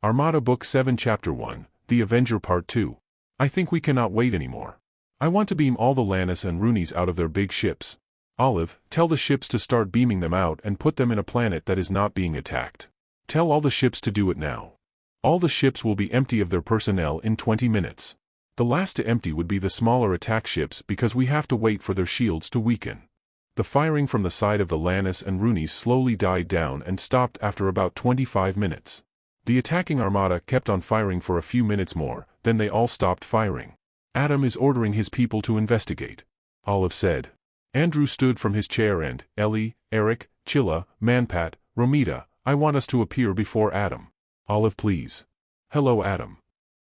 Armada Book 7 Chapter 1, The Avenger Part 2. I think we cannot wait anymore. I want to beam all the Lannis and Roonies out of their big ships. Olive, tell the ships to start beaming them out and put them in a planet that is not being attacked. Tell all the ships to do it now. All the ships will be empty of their personnel in 20 minutes. The last to empty would be the smaller attack ships because we have to wait for their shields to weaken. The firing from the side of the Lannis and Roonies slowly died down and stopped after about 25 minutes. The attacking armada kept on firing for a few minutes more, then they all stopped firing. Adam is ordering his people to investigate. Olive said. Andrew stood from his chair and, Ellie, Eric, Chilla, Manpat, Romita, I want us to appear before Adam. Olive please. Hello Adam.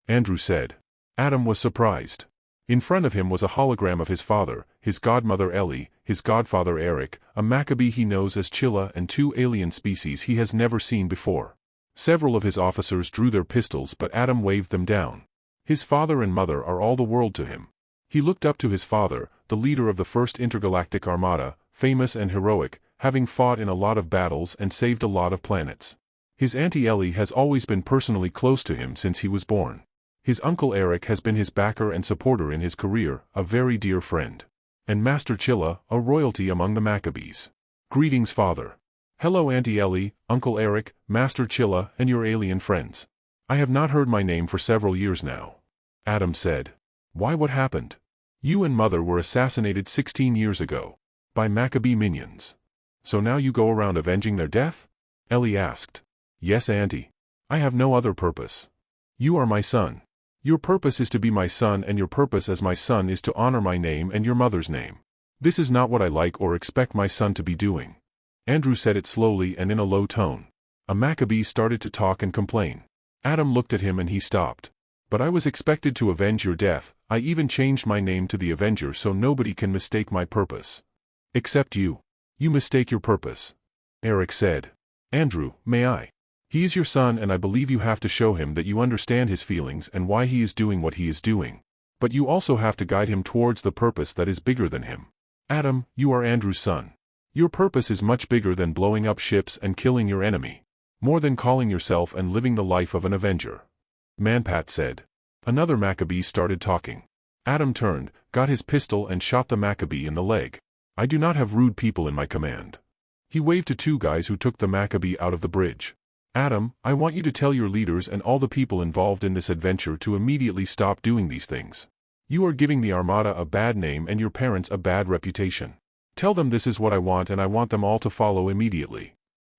Andrew said. Adam was surprised. In front of him was a hologram of his father, his godmother Ellie, his godfather Eric, a Maccabee he knows as Chilla and two alien species he has never seen before. Several of his officers drew their pistols but Adam waved them down. His father and mother are all the world to him. He looked up to his father, the leader of the First Intergalactic Armada, famous and heroic, having fought in a lot of battles and saved a lot of planets. His auntie Ellie has always been personally close to him since he was born. His uncle Eric has been his backer and supporter in his career, a very dear friend. And Master Chilla, a royalty among the Maccabees. Greetings father. Hello Auntie Ellie, Uncle Eric, Master Chilla and your alien friends. I have not heard my name for several years now. Adam said. Why what happened? You and Mother were assassinated 16 years ago. By Maccabee minions. So now you go around avenging their death? Ellie asked. Yes Auntie. I have no other purpose. You are my son. Your purpose is to be my son and your purpose as my son is to honor my name and your mother's name. This is not what I like or expect my son to be doing. Andrew said it slowly and in a low tone. A Maccabee started to talk and complain. Adam looked at him and he stopped. But I was expected to avenge your death, I even changed my name to the Avenger so nobody can mistake my purpose. Except you. You mistake your purpose. Eric said. Andrew, may I? He is your son and I believe you have to show him that you understand his feelings and why he is doing what he is doing. But you also have to guide him towards the purpose that is bigger than him. Adam, you are Andrew's son. Your purpose is much bigger than blowing up ships and killing your enemy. More than calling yourself and living the life of an Avenger. Manpat said. Another Maccabee started talking. Adam turned, got his pistol and shot the Maccabee in the leg. I do not have rude people in my command. He waved to two guys who took the Maccabee out of the bridge. Adam, I want you to tell your leaders and all the people involved in this adventure to immediately stop doing these things. You are giving the Armada a bad name and your parents a bad reputation. Tell them this is what I want and I want them all to follow immediately.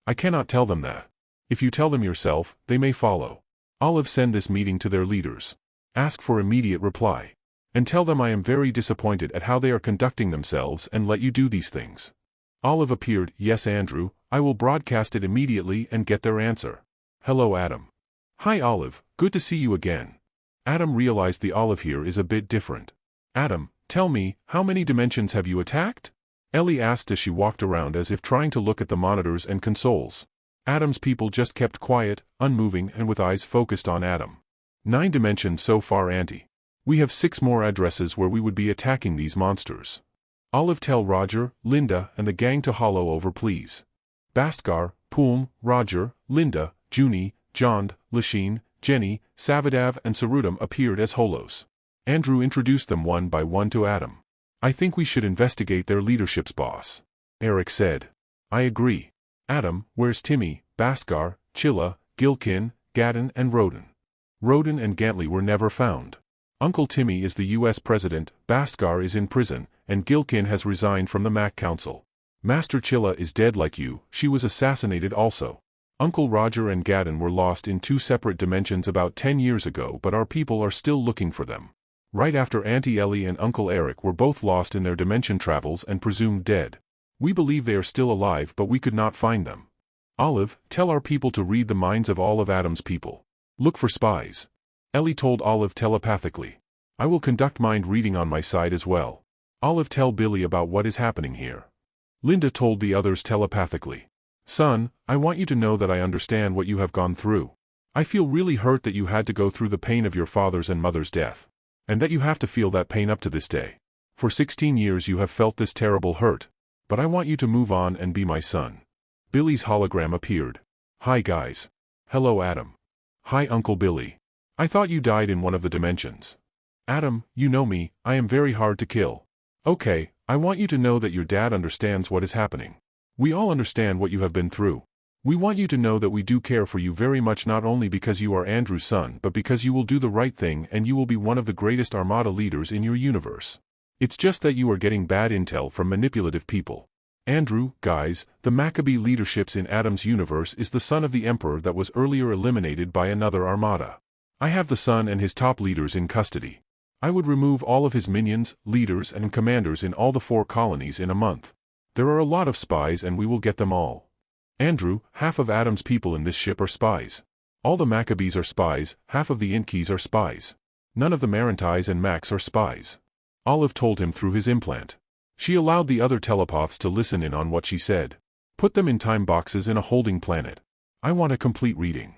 I cannot tell them that. If you tell them yourself, they may follow. Olive send this meeting to their leaders. Ask for immediate reply. And tell them I am very disappointed at how they are conducting themselves and let you do these things. Olive appeared. Yes Andrew, I will broadcast it immediately and get their answer. Hello Adam. Hi Olive, good to see you again. Adam realized the Olive here is a bit different. Adam, tell me, how many dimensions have you attacked? Ellie asked as she walked around as if trying to look at the monitors and consoles. Adam's people just kept quiet, unmoving and with eyes focused on Adam. 9 dimensions so far Auntie. We have 6 more addresses where we would be attacking these monsters. Olive tell Roger, Linda and the gang to hollow over please. Bastgar, Poom, Roger, Linda, Junie, Jond, Lasheen, Jenny, Savadav and Sarudam appeared as holos. Andrew introduced them one by one to Adam. I think we should investigate their leadership's boss. Eric said. I agree. Adam, where's Timmy, Bastgar, Chilla, Gilkin, Gadden and Roden? Roden and Gantley were never found. Uncle Timmy is the US President, Bastgar is in prison, and Gilkin has resigned from the Mac Council. Master Chilla is dead like you, she was assassinated also. Uncle Roger and Gadden were lost in 2 separate dimensions about 10 years ago but our people are still looking for them. Right after Auntie Ellie and Uncle Eric were both lost in their dimension travels and presumed dead. We believe they are still alive but we could not find them. Olive, tell our people to read the minds of all of Adam's people. Look for spies. Ellie told Olive telepathically. I will conduct mind reading on my side as well. Olive tell Billy about what is happening here. Linda told the others telepathically. Son, I want you to know that I understand what you have gone through. I feel really hurt that you had to go through the pain of your father's and mother's death. And that you have to feel that pain up to this day. For 16 years you have felt this terrible hurt. But I want you to move on and be my son. Billy's hologram appeared. Hi guys. Hello Adam. Hi Uncle Billy. I thought you died in one of the dimensions. Adam, you know me, I am very hard to kill. Okay, I want you to know that your dad understands what is happening. We all understand what you have been through. We want you to know that we do care for you very much, not only because you are Andrew's son but because you will do the right thing and you will be one of the greatest Armada leaders in your universe. It's just that you are getting bad intel from manipulative people. Andrew, guys, the Maccabee leaderships in Adam's universe is the son of the Emperor that was earlier eliminated by another Armada. I have the son and his top leaders in custody. I would remove all of his minions, leaders and commanders in all the 4 colonies in a month. There are a lot of spies and we will get them all. Andrew, half of Adam's people in this ship are spies. All the Maccabees are spies, half of the Inkies are spies. None of the Marantais and Macs are spies. Olive told him through his implant. She allowed the other telepaths to listen in on what she said. Put them in time boxes in a holding planet. I want a complete reading.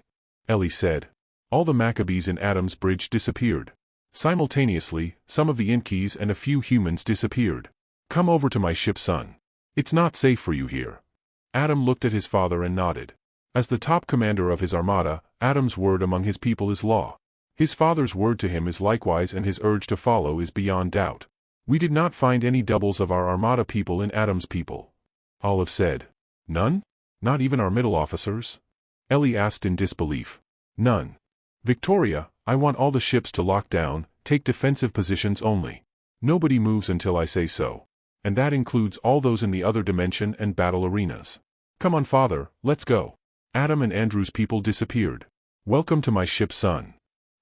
Ellie said. All the Maccabees in Adam's bridge disappeared. Simultaneously, some of the Inkies and a few humans disappeared. Come over to my ship, son. It's not safe for you here. Adam looked at his father and nodded. As the top commander of his armada, Adam's word among his people is law. His father's word to him is likewise, and his urge to follow is beyond doubt. We did not find any doubles of our armada people in Adam's people. Olive said. None? Not even our middle officers? Ellie asked in disbelief. None. Victoria, I want all the ships to lock down, take defensive positions only. Nobody moves until I say so. And that includes all those in the other dimension and battle arenas. Come on, father, let's go. Adam and Andrew's people disappeared. Welcome to my ship, son.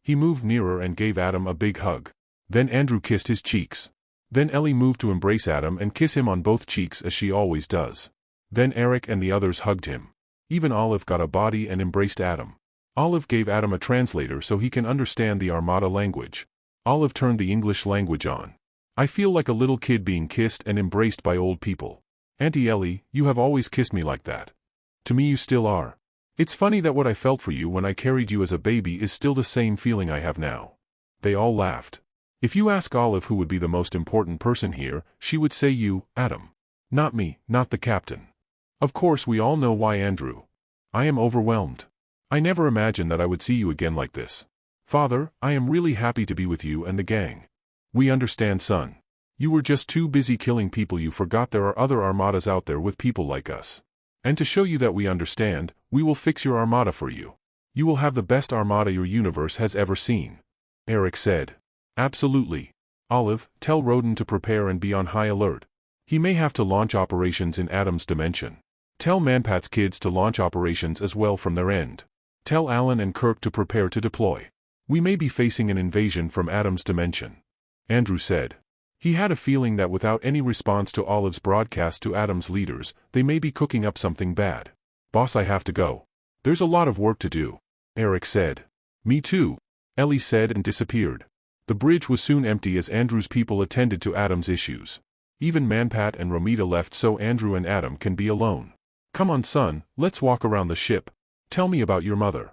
He moved nearer and gave Adam a big hug. Then Andrew kissed his cheeks. Then Ellie moved to embrace Adam and kiss him on both cheeks as she always does. Then Eric and the others hugged him. Even Olive got a body and embraced Adam. Olive gave Adam a translator so he can understand the Armada language. Olive turned the English language on. I feel like a little kid being kissed and embraced by old people. Auntie Ellie, you have always kissed me like that. To me you still are. It's funny that what I felt for you when I carried you as a baby is still the same feeling I have now. They all laughed. If you ask Olive who would be the most important person here, she would say you, Adam. Not me, not the captain. Of course we all know why, Andrew. I am overwhelmed. I never imagined that I would see you again like this. Father, I am really happy to be with you and the gang. We understand, son. You were just too busy killing people, you forgot there are other armadas out there with people like us. And to show you that we understand, we will fix your armada for you. You will have the best armada your universe has ever seen. Eric said. Absolutely. Olive, tell Roden to prepare and be on high alert. He may have to launch operations in Adam's dimension. Tell Manpat's kids to launch operations as well from their end. Tell Alan and Kirk to prepare to deploy. We may be facing an invasion from Adam's dimension. Andrew said. He had a feeling that without any response to Olive's broadcast to Adam's leaders, they may be cooking up something bad. Boss, I have to go. There's a lot of work to do. Eric said. Me too. Ellie said and disappeared. The bridge was soon empty as Andrew's people attended to Adam's issues. Even Manpat and Romita left so Andrew and Adam can be alone. Come on, son, let's walk around the ship. Tell me about your mother.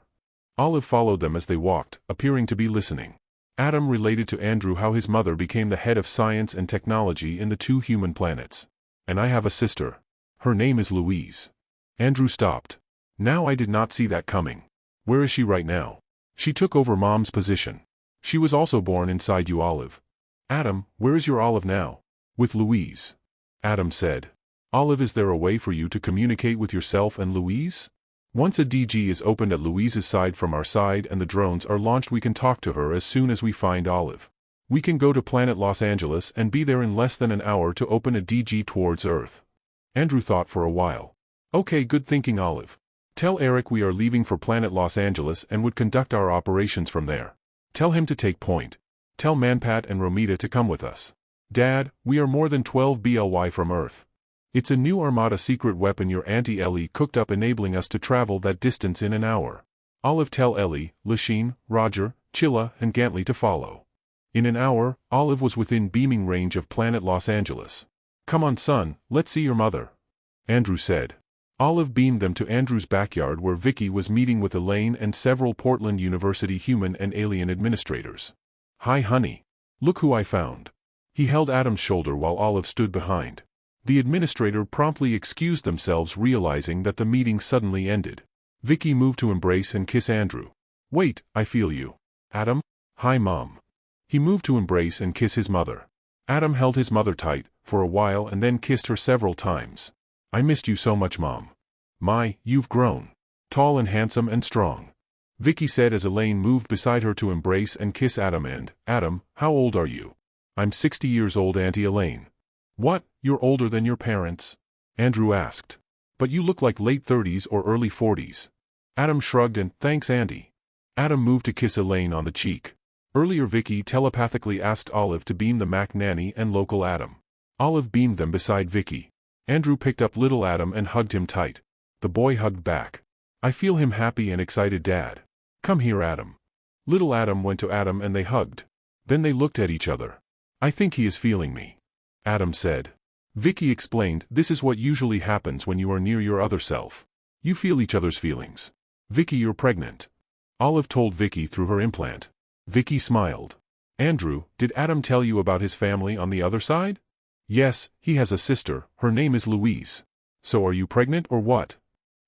Olive followed them as they walked, appearing to be listening. Adam related to Andrew how his mother became the head of science and technology in the 2 human planets. And I have a sister. Her name is Louise. Andrew stopped. Now I did not see that coming. Where is she right now? She took over Mom's position. She was also born inside you, Olive. Adam, where is your Olive now? With Louise. Adam said. Olive, is there a way for you to communicate with yourself and Louise? Once a DG is opened at Louise's side from our side and the drones are launched, we can talk to her as soon as we find Olive. We can go to planet Los Angeles and be there in less than an hour to open a DG towards Earth. Andrew thought for a while. Okay, good thinking, Olive. Tell Eric we are leaving for planet Los Angeles and would conduct our operations from there. Tell him to take point. Tell Manpat and Romita to come with us. Dad, we are more than 12 BLY from Earth. It's a new Armada secret weapon your Auntie Ellie cooked up, enabling us to travel that distance in an hour. Olive, tell Ellie, Lasheen, Roger, Chilla and Gantley to follow. In an hour, Olive was within beaming range of planet Los Angeles. Come on, son, let's see your mother. Andrew said. Olive beamed them to Andrew's backyard where Vicky was meeting with Elaine and several Portland University human and alien administrators. Hi honey. Look who I found. He held Adam's shoulder while Olive stood behind. The administrator promptly excused themselves, realizing that the meeting suddenly ended. Vicky moved to embrace and kiss Andrew. Wait, I feel you. Adam? Hi, Mom. He moved to embrace and kiss his mother. Adam held his mother tight, for a while and then kissed her several times. I missed you so much, Mom. My, you've grown. Tall and handsome and strong. Vicky said as Elaine moved beside her to embrace and kiss Adam and, Adam, how old are you? I'm 60 years old, Auntie Elaine. What, you're older than your parents? Andrew asked. But you look like late 30s or early 40s. Adam shrugged and, thanks, Auntie. Adam moved to kiss Elaine on the cheek. Earlier Vicky telepathically asked Olive to beam the Mac nanny and local Adam. Olive beamed them beside Vicky. Andrew picked up little Adam and hugged him tight. The boy hugged back. I feel him happy and excited, Dad. Come here, Adam. Little Adam went to Adam and they hugged. Then they looked at each other. I think he is feeling me. Adam said. Vicky explained, this is what usually happens when you are near your other self. You feel each other's feelings. Vicky, you're pregnant. Olive told Vicky through her implant. Vicky smiled. Andrew, did Adam tell you about his family on the other side? Yes, he has a sister, her name is Louise. So are you pregnant or what?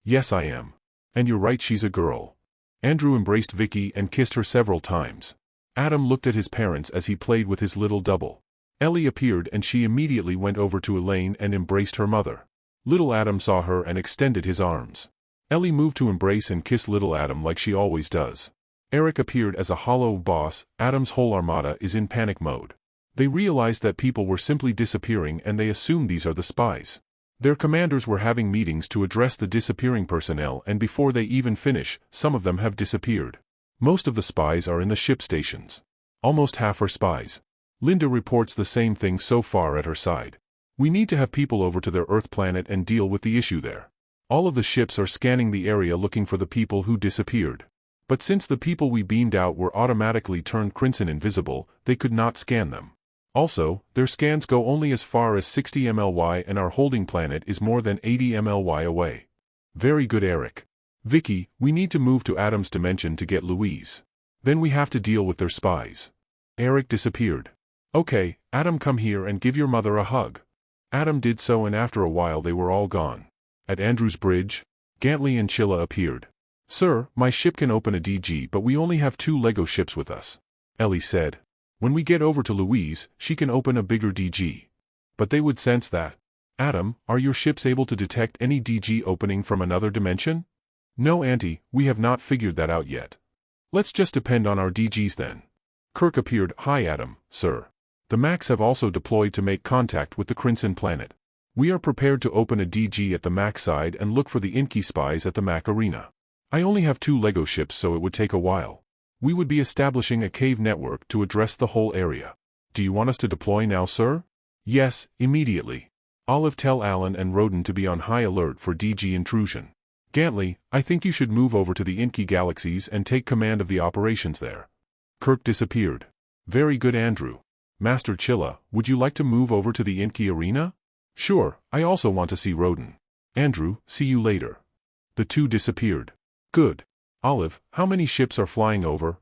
Yes, I am. And you're right, she's a girl. Andrew embraced Vicky and kissed her several times. Adam looked at his parents as he played with his little double. Ellie appeared and she immediately went over to Elaine and embraced her mother. Little Adam saw her and extended his arms. Ellie moved to embrace and kiss little Adam like she always does. Eric appeared as a hollow boss. Adam's whole armada is in panic mode. They realized that people were simply disappearing and they assumed these are the spies. Their commanders were having meetings to address the disappearing personnel, and before they even finish, some of them have disappeared. Most of the spies are in the ship stations. Almost half are spies. Linda reports the same thing so far at her side. We need to have people over to their Earth planet and deal with the issue there. All of the ships are scanning the area looking for the people who disappeared. But since the people we beamed out were automatically turned crimson invisible, they could not scan them. Also, their scans go only as far as 60 MLY and our holding planet is more than 80 MLY away. Very good, Eric. Vicky, we need to move to Adam's dimension to get Louise. Then we have to deal with their spies. Eric disappeared. Okay, Adam, come here and give your mother a hug. Adam did so and after a while they were all gone. At Andrew's bridge, Gantley and Chilla appeared. Sir, my ship can open a DG but we only have 2 Lego ships with us. Ellie said. When we get over to Louise, she can open a bigger DG. But they would sense that. Adam, are your ships able to detect any DG opening from another dimension? No, Auntie, we have not figured that out yet. Let's just depend on our DGs then. Kirk appeared. Hi Adam, sir. The Macs have also deployed to make contact with the Crimson planet. We are prepared to open a DG at the Mac side and look for the Inky spies at the Mac arena. I only have 2 Lego ships so it would take a while. We would be establishing a cave network to address the whole area. Do you want us to deploy now, sir? Yes, immediately. Olive, tell Alan and Roden to be on high alert for DG intrusion. Gantley, I think you should move over to the Inky galaxies and take command of the operations there. Kirk disappeared. Very good, Andrew. Master Chilla, would you like to move over to the Inky arena? Sure, I also want to see Roden. Andrew, see you later. The 2 disappeared. Good. Olive, how many ships are flying over?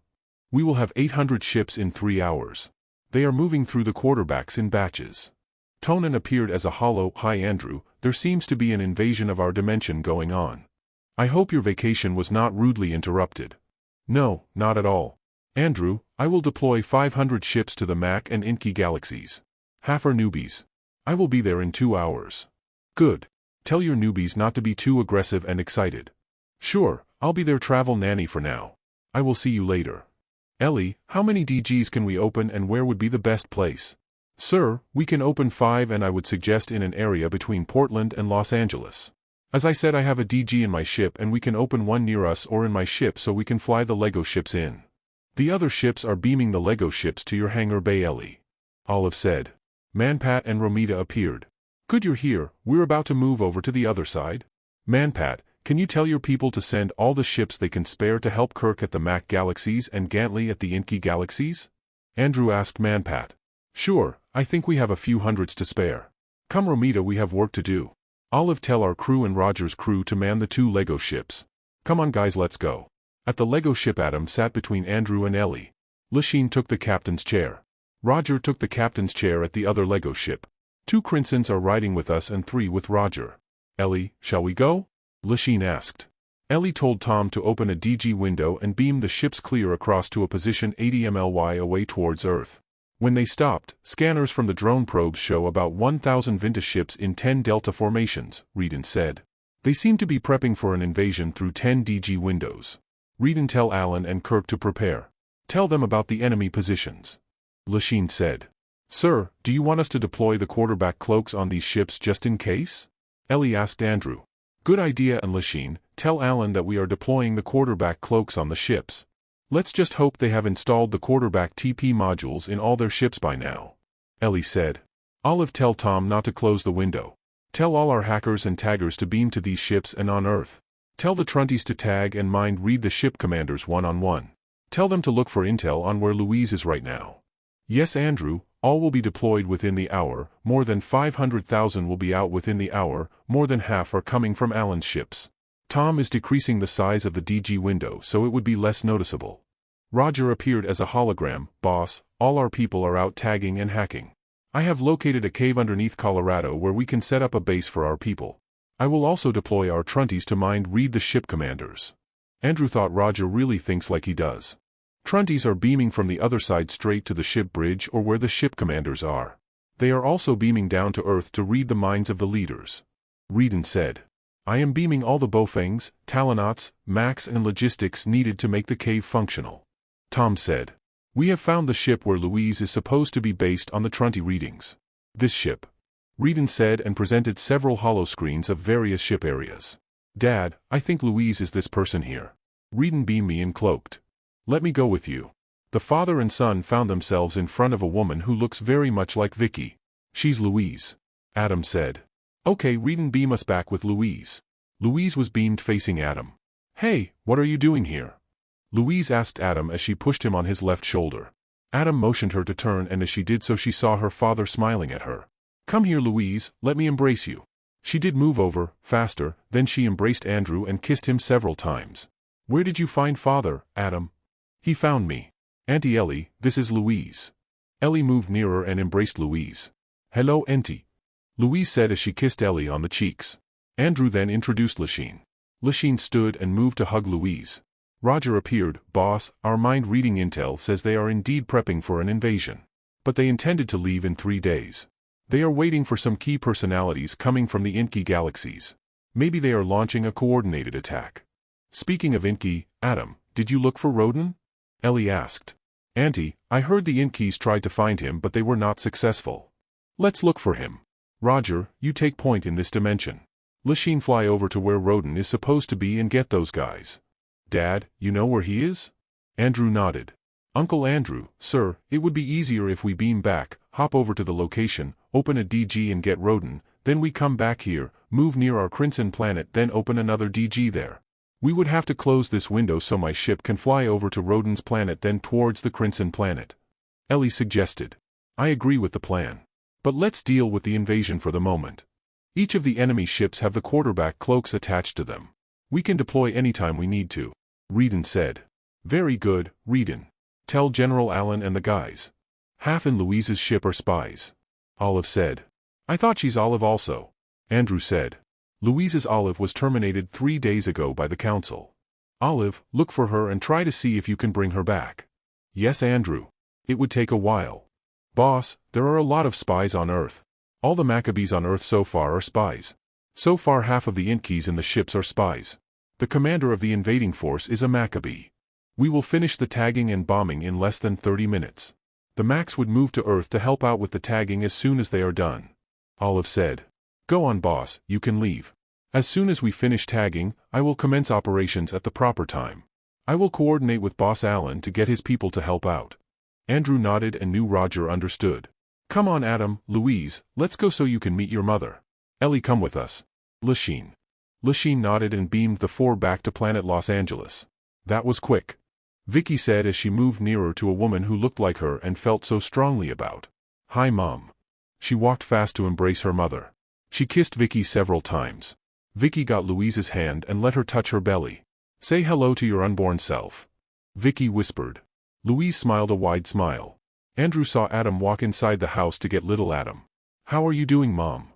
We will have 800 ships in 3 hours. They are moving through the quarterbacks in batches. Tonan appeared as a hollow. Hi Andrew, there seems to be an invasion of our dimension going on. I hope your vacation was not rudely interrupted. No, not at all. Andrew, I will deploy 500 ships to the Mac and Inky galaxies. Half are newbies. I will be there in 2 hours. Good. Tell your newbies not to be too aggressive and excited. Sure, I'll be their travel nanny for now. I will see you later. Ellie, how many DGs can we open and where would be the best place? Sir, we can open 5 and I would suggest in an area between Portland and Los Angeles. As I said, I have a DG in my ship and we can open one near us or in my ship so we can fly the Lego ships in. The other ships are beaming the Lego ships to your hangar bay, Ellie. Olive said. Manpat and Romita appeared. Good, you're here. We're about to move over to the other side. Manpat, can you tell your people to send all the ships they can spare to help Kirk at the Mac galaxies and Gantley at the Inky galaxies? Andrew asked Manpat. Sure, I think we have a few hundreds to spare. Come Romita, we have work to do. Olive, tell our crew and Roger's crew to man the 2 Lego ships. Come on guys, let's go. At the Lego ship, Adam sat between Andrew and Ellie. Lasheen took the captain's chair. Roger took the captain's chair at the other Lego ship. 2 Crinsons are riding with us and 3 with Roger. Ellie, shall we go? Lasheen asked. Ellie told Tom to open a DG window and beam the ships clear across to a position 80 mly away towards Earth. When they stopped, scanners from the drone probes show about 1,000 Vinta ships in 10 delta formations, Reedon said. They seem to be prepping for an invasion through 10 DG windows. Reedon, tell Alan and Kirk to prepare. Tell them about the enemy positions. Lachine said. Sir, do you want us to deploy the quarterback cloaks on these ships just in case? Ellie asked Andrew. Good idea, and Lachine, tell Alan that we are deploying the quarterback cloaks on the ships. Let's just hope they have installed the quarterback TP modules in all their ships by now. Ellie said. Olive, tell Tom not to close the window. Tell all our hackers and taggers to beam to these ships and on Earth. Tell the Trunties to tag and mind read the ship commanders one-on-one. Tell them to look for intel on where Louise is right now. Yes, Andrew, all will be deployed within the hour, more than 500,000 will be out within the hour, more than half are coming from Alan's ships. Tom is decreasing the size of the DG window so it would be less noticeable. Roger appeared as a hologram. Boss, all our people are out tagging and hacking. I have located a cave underneath Colorado where we can set up a base for our people. I will also deploy our Trunties to mind read the ship commanders. Andrew thought Roger really thinks like he does. Trunties are beaming from the other side straight to the ship bridge or where the ship commanders are. They are also beaming down to Earth to read the minds of the leaders. Reedon said. I am beaming all the Bofangs, Talonauts, Max and logistics needed to make the cave functional. Tom said. We have found the ship where Louise is supposed to be based on the Truntie readings. This ship. Reedon said and presented several holoscreens of various ship areas. Dad, I think Louise is this person here. Reedon beamed me in cloaked. Let me go with you. The father and son found themselves in front of a woman who looks very much like Vicky. She's Louise. Adam said. Okay, Reedon, beam us back with Louise. Louise was beamed facing Adam. Hey, what are you doing here? Louise asked Adam as she pushed him on his left shoulder. Adam motioned her to turn and as she did so she saw her father smiling at her. Come here, Louise, let me embrace you. She did move over, faster, then she embraced Andrew and kissed him several times. Where did you find father, Adam? He found me. Auntie Ellie, this is Louise. Ellie moved nearer and embraced Louise. Hello, Auntie. Louise said as she kissed Ellie on the cheeks. Andrew then introduced Lachine. Lachine stood and moved to hug Louise. Roger appeared. Boss, our mind-reading intel says they are indeed prepping for an invasion. But they intended to leave in 3 days. They are waiting for some key personalities coming from the Inky galaxies. Maybe they are launching a coordinated attack. Speaking of Inky, Adam, did you look for Roden? Ellie asked. Auntie, I heard the Inkies tried to find him but they were not successful. Let's look for him. Roger, you take point in this dimension. Lachine, fly over to where Roden is supposed to be and get those guys. Dad, you know where he is? Andrew nodded. Uncle Andrew, sir, it would be easier if we beam back, hop over to the location, open a DG and get Roden, then we come back here, move near our Crimson planet then open another DG there. We would have to close this window so my ship can fly over to Roden's planet then towards the Crimson planet. Ellie suggested. I agree with the plan. But let's deal with the invasion for the moment. Each of the enemy ships have the quarterback cloaks attached to them. We can deploy anytime we need to. Reedon said. Very good, Reedon. Tell General Allen and the guys. Half in Louise's ship are spies. Olive said. I thought she's Olive also. Andrew said. Louise's Olive was terminated 3 days ago by the council. Olive, look for her and try to see if you can bring her back. Yes, Andrew. It would take a while. Boss, there are a lot of spies on Earth. All the Maccabees on Earth so far are spies. So far half of the Inkies in the ships are spies. The commander of the invading force is a Maccabee. We will finish the tagging and bombing in less than 30 minutes. The Macs would move to Earth to help out with the tagging as soon as they are done. Olive said. Go on, boss, you can leave. As soon as we finish tagging, I will commence operations at the proper time. I will coordinate with Boss Allen to get his people to help out. Andrew nodded and knew Roger understood. Come on, Adam, Louise, let's go so you can meet your mother. Ellie, come with us. Lachine. Lachine nodded and beamed the 4 back to planet Los Angeles. That was quick. Vicky said as she moved nearer to a woman who looked like her and felt so strongly about. Hi, Mom. She walked fast to embrace her mother. She kissed Vicky several times. Vicky got Louise's hand and let her touch her belly. Say hello to your unborn self. Vicky whispered. Louise smiled a wide smile. Andrew saw Adam walk inside the house to get little Adam. How are you doing, Mom?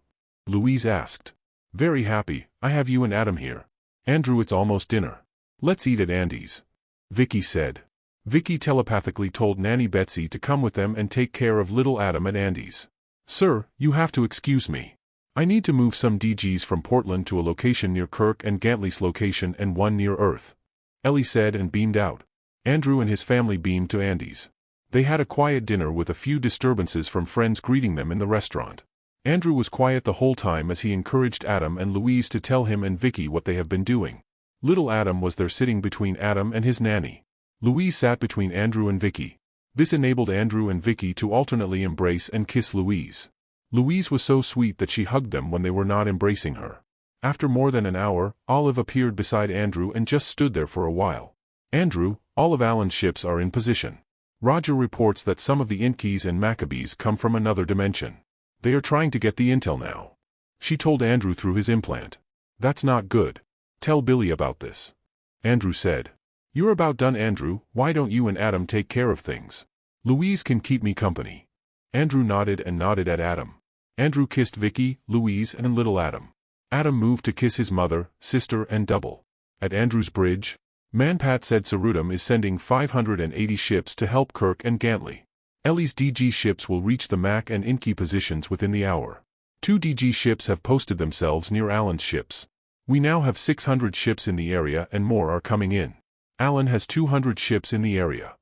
Louise asked. Very happy, I have you and Adam here. Andrew, it's almost dinner. Let's eat at Andy's. Vicky said. Vicky telepathically told Nanny Betsy to come with them and take care of little Adam at Andy's. Sir, you have to excuse me. I need to move some DGs from Portland to a location near Kirk and Gantley's location and one near Earth. Ellie said and beamed out. Andrew and his family beamed to Andy's. They had a quiet dinner with a few disturbances from friends greeting them in the restaurant. Andrew was quiet the whole time as he encouraged Adam and Louise to tell him and Vicky what they have been doing. Little Adam was there sitting between Adam and his nanny. Louise sat between Andrew and Vicky. This enabled Andrew and Vicky to alternately embrace and kiss Louise. Louise was so sweet that she hugged them when they were not embracing her. After more than an hour, Olive appeared beside Andrew and just stood there for a while. Andrew, all of Alan's ships are in position. Roger reports that some of the Inkeys and Maccabees come from another dimension. They are trying to get the intel now. She told Andrew through his implant. That's not good. Tell Billy about this. Andrew said. You're about done, Andrew. Why don't you and Adam take care of things? Louise can keep me company. Andrew nodded and nodded at Adam. Andrew kissed Vicky, Louise and little Adam. Adam moved to kiss his mother, sister and double. At Andrew's bridge, Manpat said Sarudam is sending 580 ships to help Kirk and Gantley. Ellie's DG ships will reach the Mac and Inkey positions within the hour. 2 DG ships have posted themselves near Alan's ships. We now have 600 ships in the area and more are coming in. Alan has 200 ships in the area.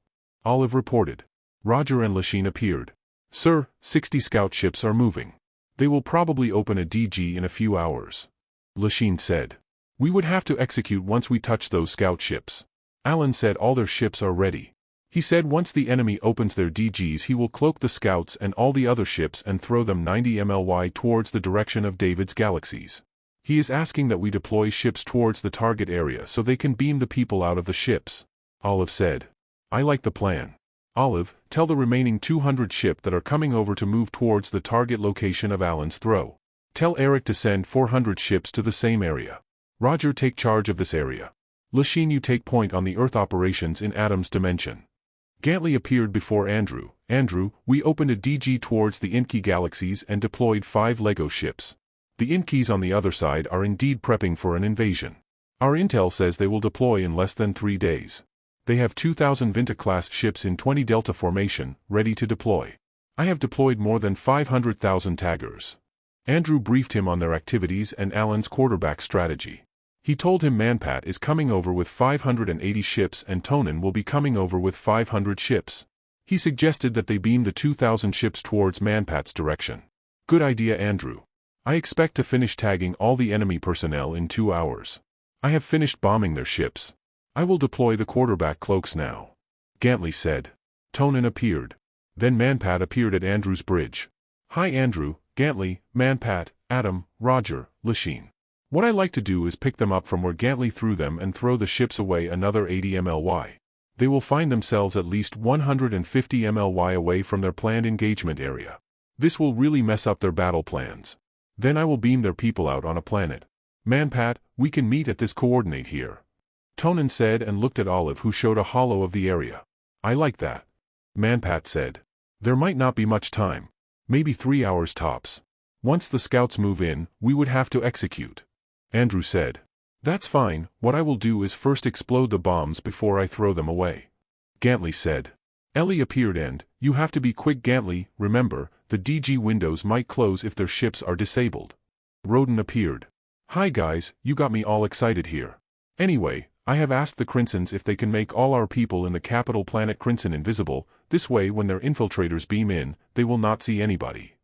Olive reported. Roger and Lachine appeared. Sir, 60 scout ships are moving. They will probably open a DG in a few hours. Lachine said. We would have to execute once we touch those scout ships. Alan said all their ships are ready. He said once the enemy opens their DGs he will cloak the scouts and all the other ships and throw them 90 MLY towards the direction of David's galaxies. He is asking that we deploy ships towards the target area so they can beam the people out of the ships. Olive said. I like the plan. Olive, tell the remaining 200 ship that are coming over to move towards the target location of Alan's throw. Tell Eric to send 400 ships to the same area. Roger, take charge of this area. Lachine, you take point on the Earth operations in Adam's dimension. Gantley appeared before Andrew. Andrew, we opened a DG towards the Inkey galaxies and deployed 5 Lego ships. The Inkeys on the other side are indeed prepping for an invasion. Our intel says they will deploy in less than 3 days. They have 2,000 Vinta-class ships in 20 Delta formation, ready to deploy. I have deployed more than 500,000 taggers. Andrew briefed him on their activities and Alan's quarterback strategy. He told him Manpat is coming over with 580 ships and Tonin will be coming over with 500 ships. He suggested that they beam the 2,000 ships towards Manpat's direction. Good idea, Andrew. I expect to finish tagging all the enemy personnel in 2 hours. I have finished bombing their ships. I will deploy the quarterback cloaks now. Gantley said. Tonin appeared. Then Manpat appeared at Andrew's bridge. Hi Andrew, Gantley, Manpat, Adam, Roger, Lachine. What I like to do is pick them up from where Gantley threw them and throw the ships away another 80 MLY. They will find themselves at least 150 MLY away from their planned engagement area. This will really mess up their battle plans. Then I will beam their people out on a planet. Manpat, we can meet at this coordinate here. Tonin said and looked at Olive, who showed a hollow of the area. I like that. Manpat said. There might not be much time. Maybe 3 hours tops. Once the scouts move in, we would have to execute. Andrew said. That's fine, what I will do is first explode the bombs before I throw them away. Gantley said. Ellie appeared and, you have to be quick Gantley, remember, the DG windows might close if their ships are disabled. Roden appeared. Hi guys, you got me all excited here. Anyway, I have asked the Crinsons if they can make all our people in the capital planet Crinson invisible, this way when their infiltrators beam in, they will not see anybody.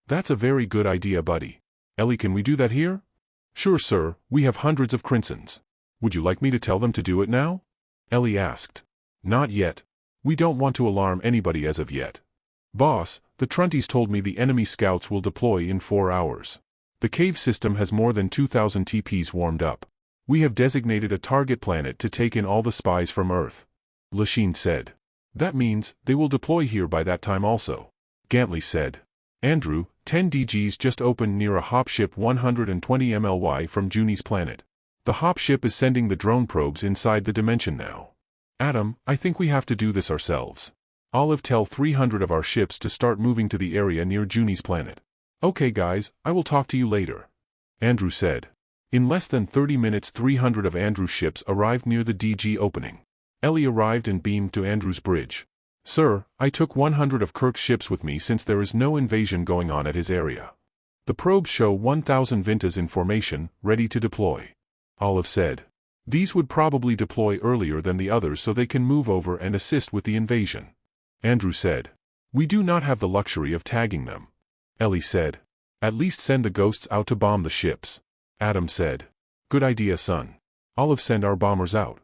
That's a very good idea, buddy. Ellie, can we do that here? Sure sir, we have hundreds of Crinsons. Would you like me to tell them to do it now? Ellie asked. Not yet. We don't want to alarm anybody as of yet. Boss, the Trunties told me the enemy scouts will deploy in 4 hours. The cave system has more than 2,000 TPs warmed up. We have designated a target planet to take in all the spies from Earth. Lachine said. That means, they will deploy here by that time also. Gantley said. Andrew, 10 DGs just opened near a hop ship 120 MLY from Junie's planet. The hop ship is sending the drone probes inside the dimension now. Adam, I think we have to do this ourselves. Olive, tell 300 of our ships to start moving to the area near Junie's planet. Okay guys, I will talk to you later. Andrew said. In less than 30 minutes 300 of Andrew's ships arrived near the DG opening. Ellie arrived and beamed to Andrew's bridge. "Sir, I took 100 of Kirk's ships with me since there is no invasion going on at his area. The probes show 1,000 Vintas in formation, ready to deploy." Olive said. "These would probably deploy earlier than the others so they can move over and assist with the invasion." Andrew said. "We do not have the luxury of tagging them." Ellie said. "At least send the ghosts out to bomb the ships." Adam said. "Good idea, son. Olive, send our bombers out.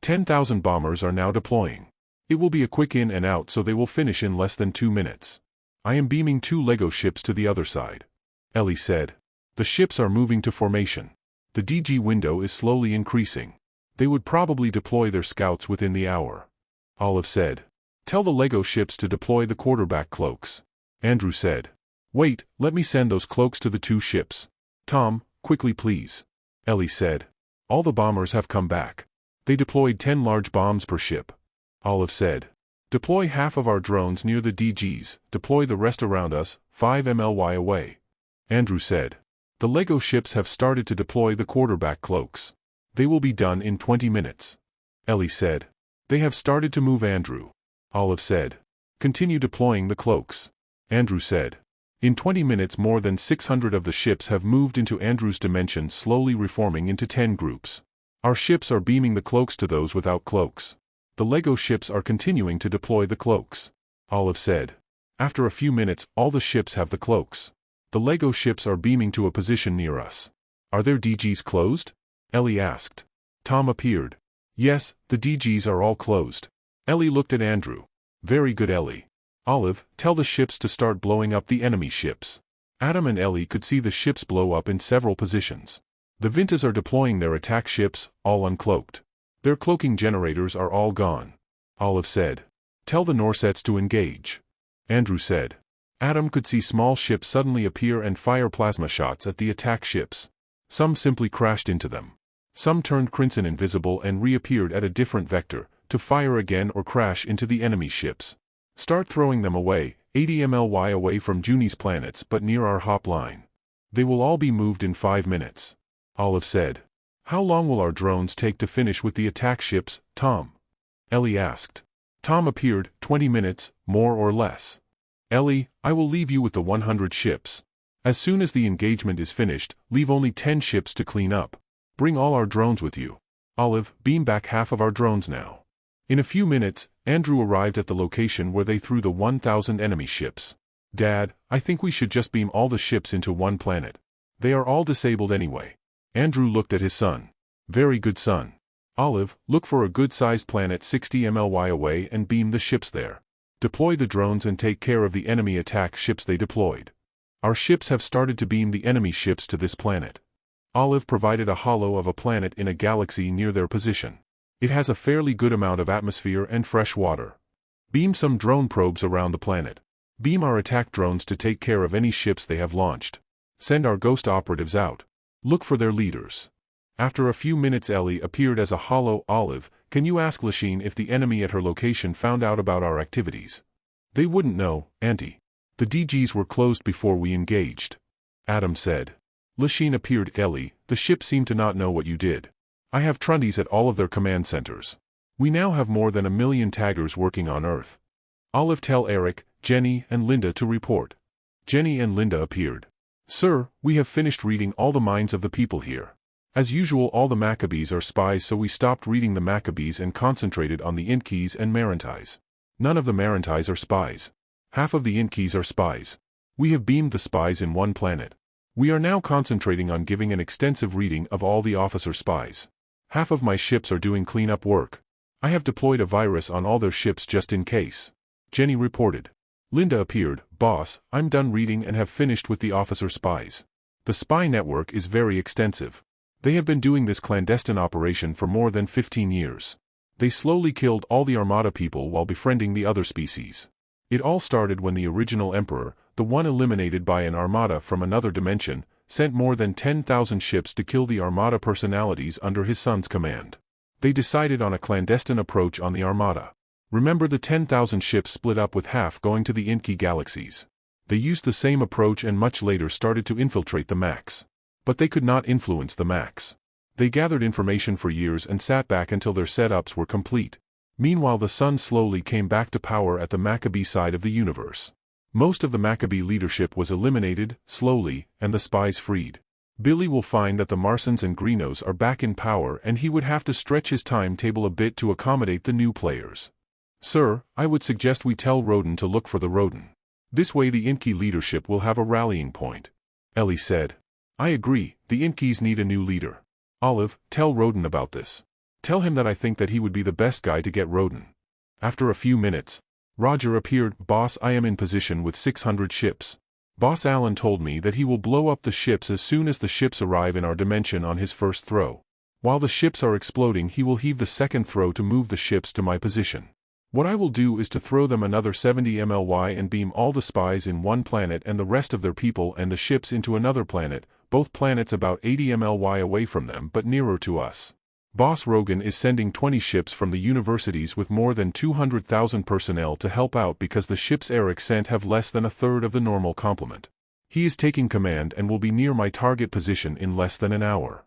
10,000 bombers are now deploying. It will be a quick in and out so they will finish in less than 2 minutes. I am beaming 2 Lego ships to the other side." Ellie said. "The ships are moving to formation. The DG window is slowly increasing. They would probably deploy their scouts within the hour." Olive said. "Tell the Lego ships to deploy the quarterback cloaks." Andrew said. "Wait, let me send those cloaks to the 2 ships. Tom, quickly please." Ellie said. "All the bombers have come back. They deployed 10 large bombs per ship." Olive said. "Deploy half of our drones near the DGs, deploy the rest around us, 5 MLY away." Andrew said. "The Lego ships have started to deploy the quarterback cloaks. They will be done in 20 minutes." Ellie said. "They have started to move, Andrew." Olive said. "Continue deploying the cloaks." Andrew said. In 20 minutes more than 600 of the ships have moved into Andrew's dimension, slowly reforming into 10 groups. Our ships are beaming the cloaks to those without cloaks. The Lego ships are continuing to deploy the cloaks." Olive said. "After a few minutes, all the ships have the cloaks. The Lego ships are beaming to a position near us." "Are their DGs closed?" Ellie asked. Tom appeared. "Yes, the DGs are all closed." Ellie looked at Andrew. "Very good, Ellie. Olive, tell the ships to start blowing up the enemy ships." Adam and Ellie could see the ships blow up in several positions. The Vintas are deploying their attack ships, all uncloaked. Their cloaking generators are all gone. Olive said. "Tell the Norsets to engage." Andrew said. Adam could see small ships suddenly appear and fire plasma shots at the attack ships. Some simply crashed into them. Some turned crimson invisible and reappeared at a different vector, to fire again or crash into the enemy ships. "Start throwing them away, 80 MLY away from Junie's planets but near our hop line. They will all be moved in 5 minutes." Olive said. "How long will our drones take to finish with the attack ships, Tom?" Ellie asked. Tom appeared, 20 minutes, more or less. "Ellie, I will leave you with the 100 ships. As soon as the engagement is finished, leave only 10 ships to clean up. Bring all our drones with you. Olive, beam back half of our drones now." In a few minutes, Andrew arrived at the location where they threw the 1,000 enemy ships. "Dad, I think we should just beam all the ships into one planet. They are all disabled anyway." Andrew looked at his son. "Very good, son. Olive, look for a good-sized planet 60 MLY away and beam the ships there. Deploy the drones and take care of the enemy attack ships they deployed. Our ships have started to beam the enemy ships to this planet." Olive provided a holo of a planet in a galaxy near their position. It has a fairly good amount of atmosphere and fresh water. "Beam some drone probes around the planet. Beam our attack drones to take care of any ships they have launched. Send our ghost operatives out. Look for their leaders." After a few minutes, Ellie appeared as a holo. "Olive, can you ask Lasheen if the enemy at her location found out about our activities?" "They wouldn't know, Auntie. The DGs were closed before we engaged." Adam said. Lasheen appeared. "Ellie, the ship seemed to not know what you did. I have Trunties at all of their command centers. We now have more than 1 million taggers working on Earth. Olive, tell Eric, Jenny, and Linda to report." Jenny and Linda appeared. "Sir, we have finished reading all the minds of the people here. As usual, all the Maccabees are spies, so we stopped reading the Maccabees and concentrated on the Inkeys and Marantais. None of the Marantais are spies. Half of the Inkeys are spies. We have beamed the spies in one planet. We are now concentrating on giving an extensive reading of all the officer spies. Half of my ships are doing cleanup work. I have deployed a virus on all their ships just in case." Jenny reported. Linda appeared. "Boss, I'm done reading and have finished with the officer spies. The spy network is very extensive. They have been doing this clandestine operation for more than 15 years. They slowly killed all the Armada people while befriending the other species. It all started when the original Emperor, the one eliminated by an Armada from another dimension, sent more than 10,000 ships to kill the Armada personalities under his son's command. They decided on a clandestine approach on the Armada. Remember, the 10,000 ships split up with half going to the Inkey galaxies. They used the same approach and much later started to infiltrate the Max. But they could not influence the Macs. They gathered information for years and sat back until their setups were complete. Meanwhile, the sun slowly came back to power at the Maccabee side of the universe. Most of the Maccabee leadership was eliminated, slowly, and the spies freed. Billy will find that the Marsons and Greenos are back in power, and he would have to stretch his timetable a bit to accommodate the new players. Sir, I would suggest we tell Roden to look for the Roden. This way the Inky leadership will have a rallying point. Ellie said. I agree, the Inkys need a new leader. Olive, tell Roden about this. Tell him that I think that he would be the best guy to get Roden. After a few minutes, Roger appeared. Boss, I am in position with 600 ships. Boss Allen told me that he will blow up the ships as soon as the ships arrive in our dimension on his first throw. While the ships are exploding, he will heave the second throw to move the ships to my position. What I will do is to throw them another 70 MLY and beam all the spies in one planet and the rest of their people and the ships into another planet, both planets about 80 MLY away from them but nearer to us. Boss Rogan is sending 20 ships from the universities with more than 200,000 personnel to help out because the ships Eric sent have less than a third of the normal complement. He is taking command and will be near my target position in less than an hour.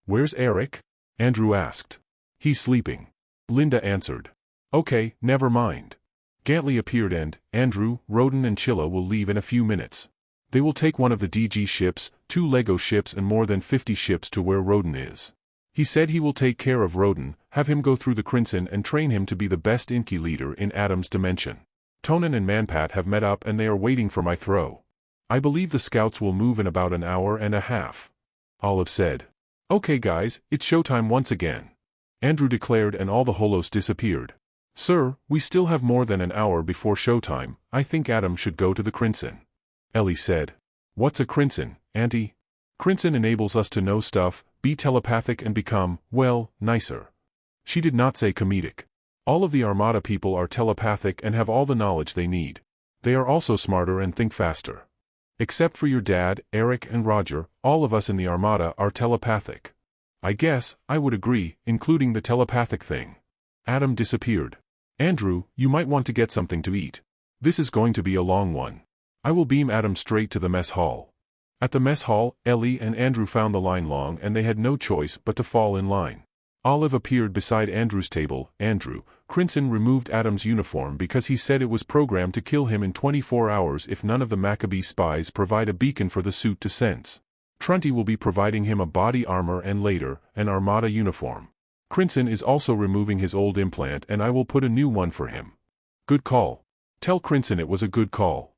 Where's Eric? Andrew asked. He's sleeping. Linda answered. Okay, never mind. Gantley appeared and, Andrew, Roden and Chilla will leave in a few minutes. They will take one of the DG ships, 2 Lego ships and more than 50 ships to where Roden is. He said he will take care of Roden, have him go through the Crimson and train him to be the best Inky leader in Adam's dimension. Tonin and Manpat have met up and they are waiting for my throw. I believe the scouts will move in about an hour and a half. Olive said. Okay guys, it's showtime once again. Andrew declared and all the holos disappeared. Sir, we still have more than an hour before showtime. I think Adam should go to the Crimson. Ellie said. What's a Crimson, Auntie? Crimson enables us to know stuff, be telepathic and become, well, nicer. She did not say comedic. All of the Armada people are telepathic and have all the knowledge they need. They are also smarter and think faster. Except for your dad, Eric and Roger, all of us in the Armada are telepathic. I guess, I would agree, including the telepathic thing. Adam disappeared. Andrew, you might want to get something to eat. This is going to be a long one. I will beam Adam straight to the mess hall. At the mess hall, Ellie and Andrew found the line long and they had no choice but to fall in line. Olive appeared beside Andrew's table. Andrew, Crimson removed Adam's uniform because he said it was programmed to kill him in 24 hours if none of the Maccabee spies provide a beacon for the suit to sense. Trunty will be providing him a body armor and later, an Armada uniform. Crimson is also removing his old implant and I will put a new one for him. Good call. Tell Crimson it was a good call.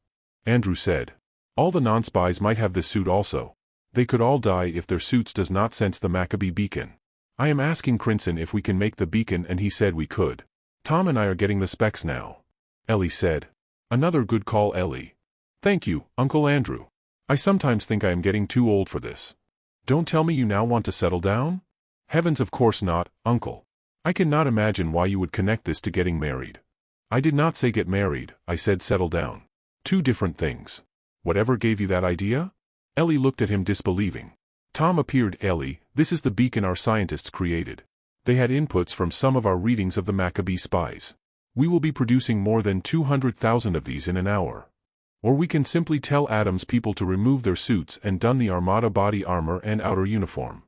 Andrew said. All the non-spies might have this suit also. They could all die if their suits does not sense the Maccabee beacon. I am asking Crimson if we can make the beacon and he said we could. Tom and I are getting the specs now. Ellie said. Another good call, Ellie. Thank you, Uncle Andrew. I sometimes think I am getting too old for this. Don't tell me you now want to settle down? Heavens, of course not, Uncle. I cannot imagine why you would connect this to getting married. I did not say get married, I said settle down. Two different things. Whatever gave you that idea? Ellie looked at him disbelieving. Tom appeared. Ellie, this is the beacon our scientists created. They had inputs from some of our readings of the Maccabee spies. We will be producing more than 200,000 of these in an hour. Or we can simply tell Adam's people to remove their suits and don the Armada body armor and outer uniform.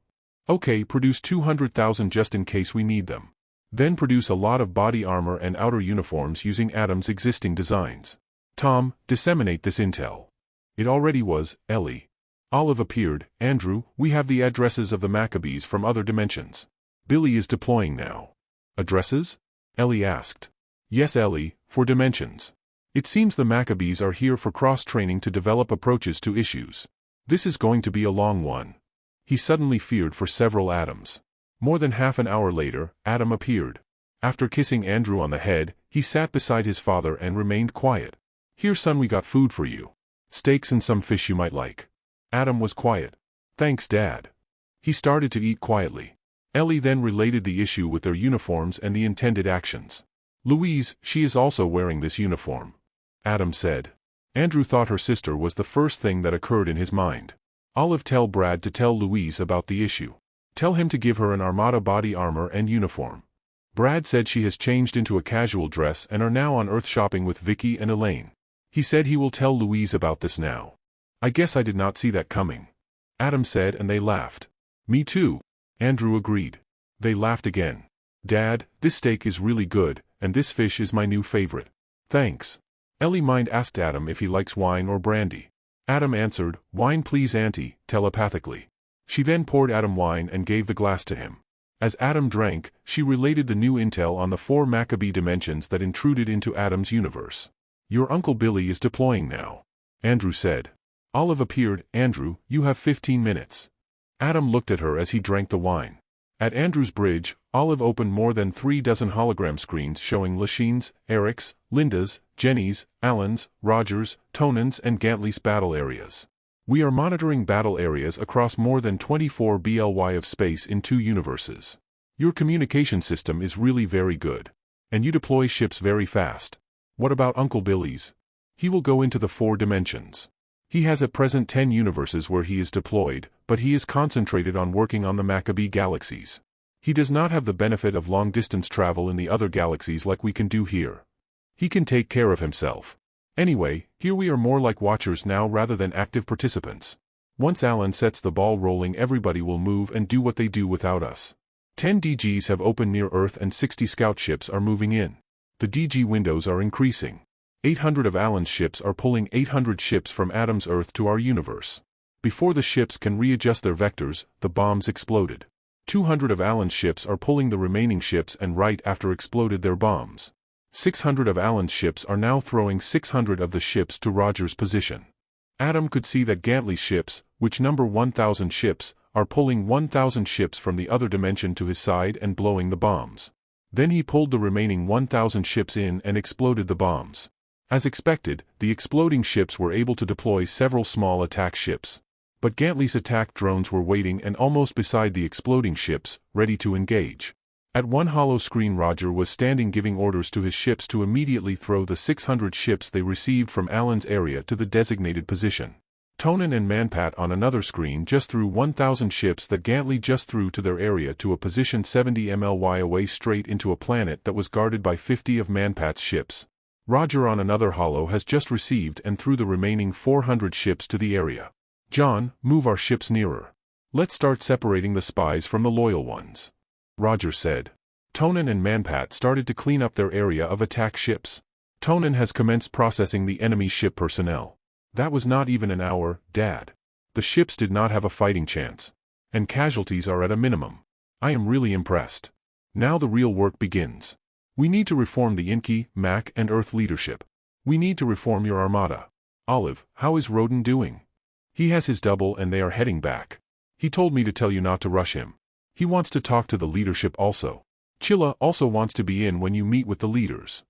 Okay, produce 200,000 just in case we need them. Then produce a lot of body armor and outer uniforms using Adam's existing designs. Tom, disseminate this intel. It already was, Ellie. Olive appeared. Andrew, we have the addresses of the Maccabees from other dimensions. Billy is deploying now. Addresses? Ellie asked. Yes, Ellie, for dimensions. It seems the Maccabees are here for cross-training to develop approaches to issues. This is going to be a long one. He suddenly feared for several Adams. More than half an hour later, Adam appeared. After kissing Andrew on the head, he sat beside his father and remained quiet. Here son, we got food for you. Steaks and some fish you might like. Adam was quiet. Thanks, Dad. He started to eat quietly. Ellie then related the issue with their uniforms and the intended actions. Louise, she is also wearing this uniform. Adam said. Andrew thought her sister was the first thing that occurred in his mind. Olive, tell Brad to tell Louise about the issue. Tell him to give her an Armada body armor and uniform. Brad said she has changed into a casual dress and are now on Earth shopping with Vicky and Elaine. He said he will tell Louise about this now. I guess I did not see that coming. Adam said, and they laughed. Me too, Andrew agreed. They laughed again. Dad, this steak is really good, and this fish is my new favorite. Thanks. Ellie asked Adam if he likes wine or brandy. Adam answered, wine please auntie, telepathically. She then poured Adam wine and gave the glass to him. As Adam drank, she related the new intel on the 4 Maccabee dimensions that intruded into Adam's universe. Your Uncle Billy is deploying now, Andrew said. Olive appeared. Andrew, you have 15 minutes. Adam looked at her as he drank the wine. At Andrew's bridge, Olive opened more than 3 dozen hologram screens showing Lachine's, Eric's, Linda's, Jenny's, Alan's, Roger's, Tonan's and Gantley's battle areas. We are monitoring battle areas across more than 24 BLY of space in 2 universes. Your communication system is really very good. And you deploy ships very fast. What about Uncle Billy's? He will go into the 4 dimensions. He has at present 10 universes where he is deployed, but he is concentrated on working on the Maccabee galaxies. He does not have the benefit of long-distance travel in the other galaxies like we can do here. He can take care of himself. Anyway, here we are more like watchers now rather than active participants. Once Alan sets the ball rolling, everybody will move and do what they do without us. 10 DGs have opened near Earth and 60 scout ships are moving in. The DG windows are increasing. 800 of Alan's ships are pulling 800 ships from Adam's Earth to our universe. Before the ships can readjust their vectors, the bombs exploded. 200 of Alan's ships are pulling the remaining ships and right after exploded their bombs. 600 of Alan's ships are now throwing 600 of the ships to Roger's position. Adam could see that Gantley's ships, which number 1,000 ships, are pulling 1,000 ships from the other dimension to his side and blowing the bombs. Then he pulled the remaining 1,000 ships in and exploded the bombs. As expected, the exploding ships were able to deploy several small attack ships. But Gantley's attack drones were waiting and almost beside the exploding ships, ready to engage. At one hollow screen, Roger was standing giving orders to his ships to immediately throw the 600 ships they received from Alan's area to the designated position. Tonan and Manpat on another screen just threw 1,000 ships that Gantley just threw to their area to a position 70 MLY away straight into a planet that was guarded by 50 of Manpat's ships. Roger on another hollow has just received and threw the remaining 400 ships to the area. John, move our ships nearer. Let's start separating the spies from the loyal ones, Roger said. Tonan and Manpat started to clean up their area of attack ships. Tonan has commenced processing the enemy ship personnel. That was not even an hour, Dad. The ships did not have a fighting chance. And casualties are at a minimum. I am really impressed. Now the real work begins. We need to reform the Inky, Mac and Earth leadership. We need to reform your armada. Olive, how is Roden doing? He has his double and they are heading back. He told me to tell you not to rush him. He wants to talk to the leadership also. Chilla also wants to be in when you meet with the leaders.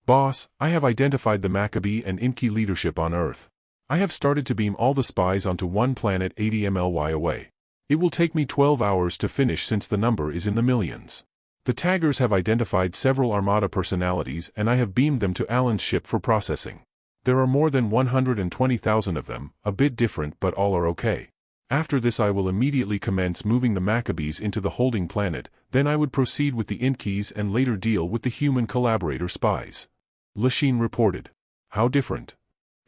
Boss, I have identified the Maccabee and Inky leadership on Earth. I have started to beam all the spies onto one planet 80 MLY away. It will take me 12 hours to finish since the number is in the millions. The taggers have identified several Armada personalities and I have beamed them to Alan's ship for processing. There are more than 120,000 of them, a bit different but all are okay. After this I will immediately commence moving the Maccabees into the holding planet, then I would proceed with the Inkies and later deal with the human collaborator spies. Lachine reported. How different?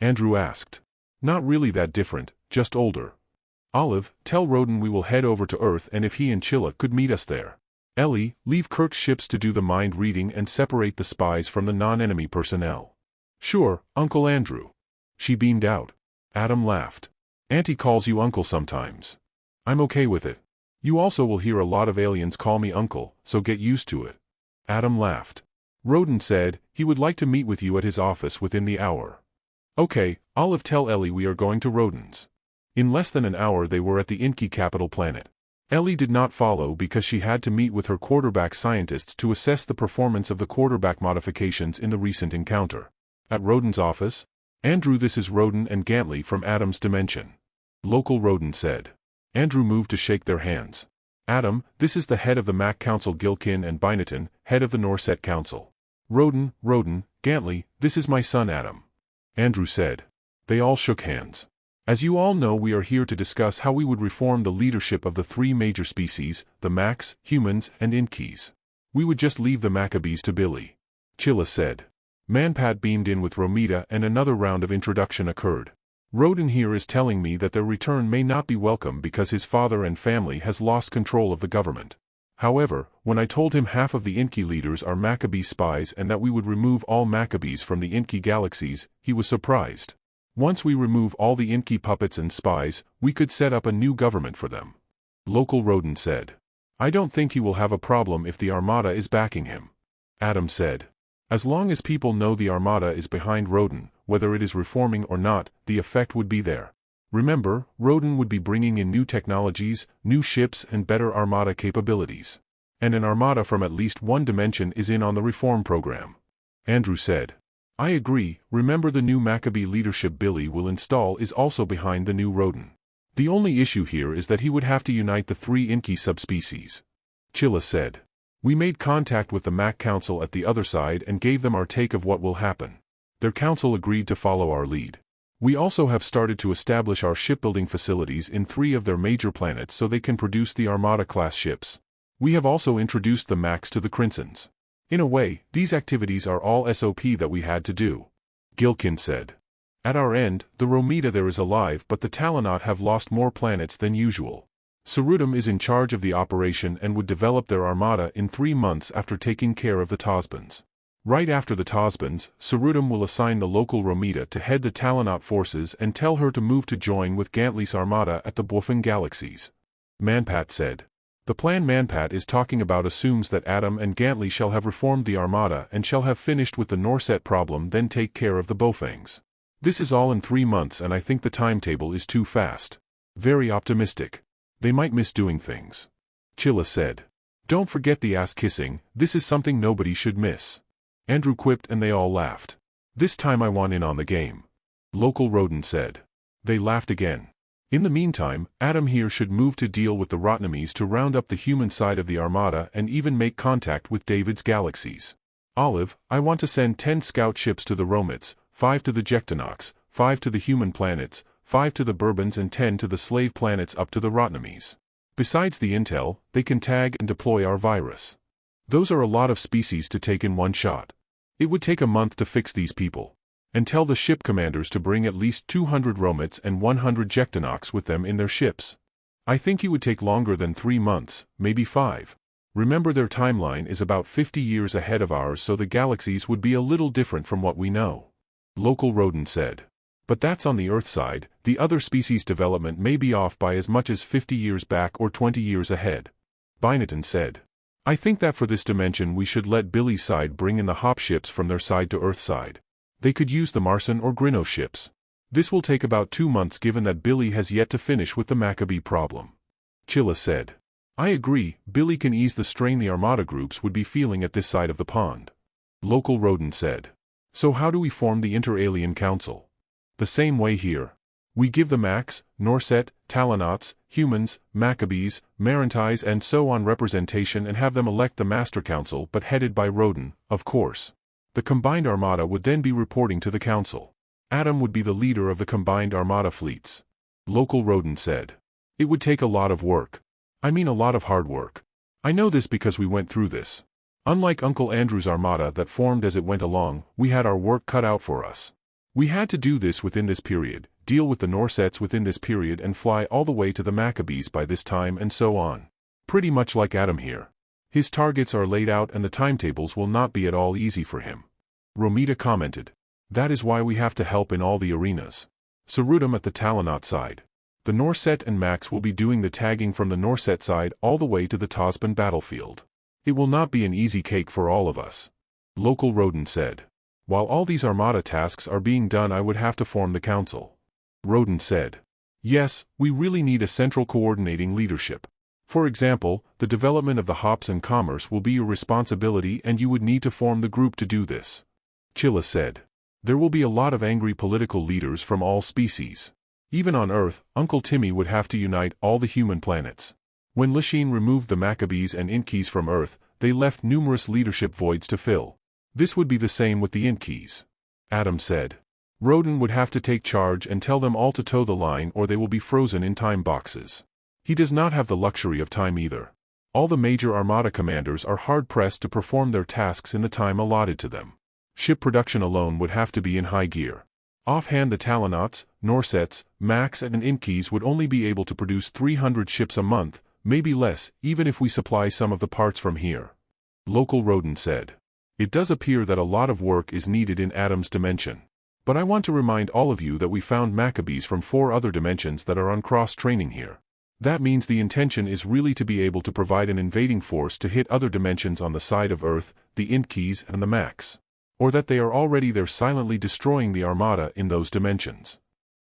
Andrew asked. Not really that different, just older. Olive, tell Roden we will head over to Earth and if he and Chilla could meet us there. Ellie, leave Kirk's ships to do the mind reading and separate the spies from the non-enemy personnel. Sure, Uncle Andrew. She beamed out. Adam laughed. Auntie calls you uncle sometimes. I'm okay with it. You also will hear a lot of aliens call me uncle, so get used to it. Adam laughed. Roden said he would like to meet with you at his office within the hour. Okay, Olive, tell Ellie we are going to Roden's. In less than an hour they were at the Inky capital planet. Ellie did not follow because she had to meet with her quarterback scientists to assess the performance of the quarterback modifications in the recent encounter. At Roden's office, Andrew, this is Roden and Gantley from Adam's dimension. Local Roden said. Andrew moved to shake their hands. Adam, this is the head of the Mac Council, Gilkin, and Byneton, head of the Norset Council. Roden, Gantley, this is my son Adam. Andrew said. They all shook hands. As you all know, we are here to discuss how we would reform the leadership of the 3 major species, the Macs, humans, and Inkies. We would just leave the Maccabees to Billy. Chilla said. Manpat beamed in with Romita and another round of introduction occurred. Roden here is telling me that their return may not be welcome because his father and family has lost control of the government. However, when I told him half of the Inky leaders are Maccabee spies and that we would remove all Maccabees from the Inky galaxies, he was surprised. Once we remove all the Inky puppets and spies, we could set up a new government for them. Local Roden said. I don't think he will have a problem if the Armada is backing him. Adam said. As long as people know the Armada is behind Roden, whether it is reforming or not, the effect would be there. Remember, Roden would be bringing in new technologies, new ships and better Armada capabilities. And an Armada from at least one dimension is in on the reform program. Andrew said. I agree, remember the new Maccabee leadership Billy will install is also behind the new Roden. The only issue here is that he would have to unite the 3 Inky subspecies. Chilla said. We made contact with the Mac Council at the other side and gave them our take of what will happen. Their council agreed to follow our lead. We also have started to establish our shipbuilding facilities in 3 of their major planets so they can produce the Armada-class ships. We have also introduced the Macs to the Crinsons. In a way, these activities are all SOP that we had to do. Gilkin said. At our end, the Romita there is alive but the Talonot have lost more planets than usual. Cerudum is in charge of the operation and would develop their Armada in 3 months after taking care of the Tosbans. Right after the Tosbans, Cerudum will assign the local Romita to head the Talonot forces and tell her to move to join with Gantly's Armada at the Bwufin galaxies. Manpat said. The plan Manpat is talking about assumes that Adam and Gantly shall have reformed the Armada and shall have finished with the Norset problem then take care of the Bofangs. This is all in 3 months and I think the timetable is too fast. Very optimistic. They might miss doing things. Chilla said. Don't forget the ass-kissing, this is something nobody should miss. Andrew quipped and they all laughed. This time I want in on the game. Local Roden said. They laughed again. In the meantime, Adam here should move to deal with the Rotnamies to round up the human side of the Armada and even make contact with David's galaxies. Olive, I want to send 10 scout ships to the Romits, 5 to the Jectanox, 5 to the human planets, 5 to the Bourbons and 10 to the slave planets up to the Rotnamies. Besides the intel, they can tag and deploy our virus. Those are a lot of species to take in one shot. It would take a month to fix these people. And tell the ship commanders to bring at least 200 Romits and 100 Jectanox with them in their ships. I think it would take longer than 3 months, maybe 5. Remember their timeline is about 50 years ahead of ours so the galaxies would be a little different from what we know. Local Roden said. But that's on the Earth side, the other species development may be off by as much as 50 years back or 20 years ahead. Binaton said. I think that for this dimension we should let Billy's side bring in the hop ships from their side to Earth side. They could use the Marson or Grinno ships. This will take about 2 months given that Billy has yet to finish with the Maccabee problem. Chilla said. I agree, Billy can ease the strain the Armada groups would be feeling at this side of the pond. Local Roden said. So how do we form the Inter-Alien Council? The same way here. We give the Macs, Norset, Talonauts, humans, Maccabees, Marantais and so on representation and have them elect the Master Council but headed by Roden, of course. The combined Armada would then be reporting to the Council. Adam would be the leader of the combined Armada fleets. Local Roden said. It would take a lot of work. I mean a lot of hard work. I know this because we went through this. Unlike Uncle Andrew's Armada that formed as it went along, we had our work cut out for us. We had to do this within this period, deal with the Norsets within this period and fly all the way to the Maccabees by this time and so on. Pretty much like Adam here. His targets are laid out and the timetables will not be at all easy for him. Romita commented. That is why we have to help in all the arenas. Cerudum at the Talonot side. The Norset and Max will be doing the tagging from the Norset side all the way to the Tosban battlefield. It will not be an easy cake for all of us. Local Roden said. While all these Armada tasks are being done I would have to form the council. Roden said. Yes, we really need a central coordinating leadership. For example, the development of the hops and commerce will be your responsibility and you would need to form the group to do this. Chilla said. There will be a lot of angry political leaders from all species. Even on Earth, Uncle Timmy would have to unite all the human planets. When Lachine removed the Maccabees and Inkies from Earth, they left numerous leadership voids to fill. This would be the same with the Inkies. Adam said. Roden would have to take charge and tell them all to toe the line or they will be frozen in time boxes. He does not have the luxury of time either. All the major Armada commanders are hard-pressed to perform their tasks in the time allotted to them. Ship production alone would have to be in high gear. Offhand, the Talonauts, Norsets, Max and Inkeys would only be able to produce 300 ships a month, maybe less, even if we supply some of the parts from here. Local Rodent said. It does appear that a lot of work is needed in Adam's dimension. But I want to remind all of you that we found Maccabees from 4 other dimensions that are on cross-training here. That means the intention is really to be able to provide an invading force to hit other dimensions on the side of Earth, the Inkeys and the Max. Or that they are already there silently destroying the Armada in those dimensions.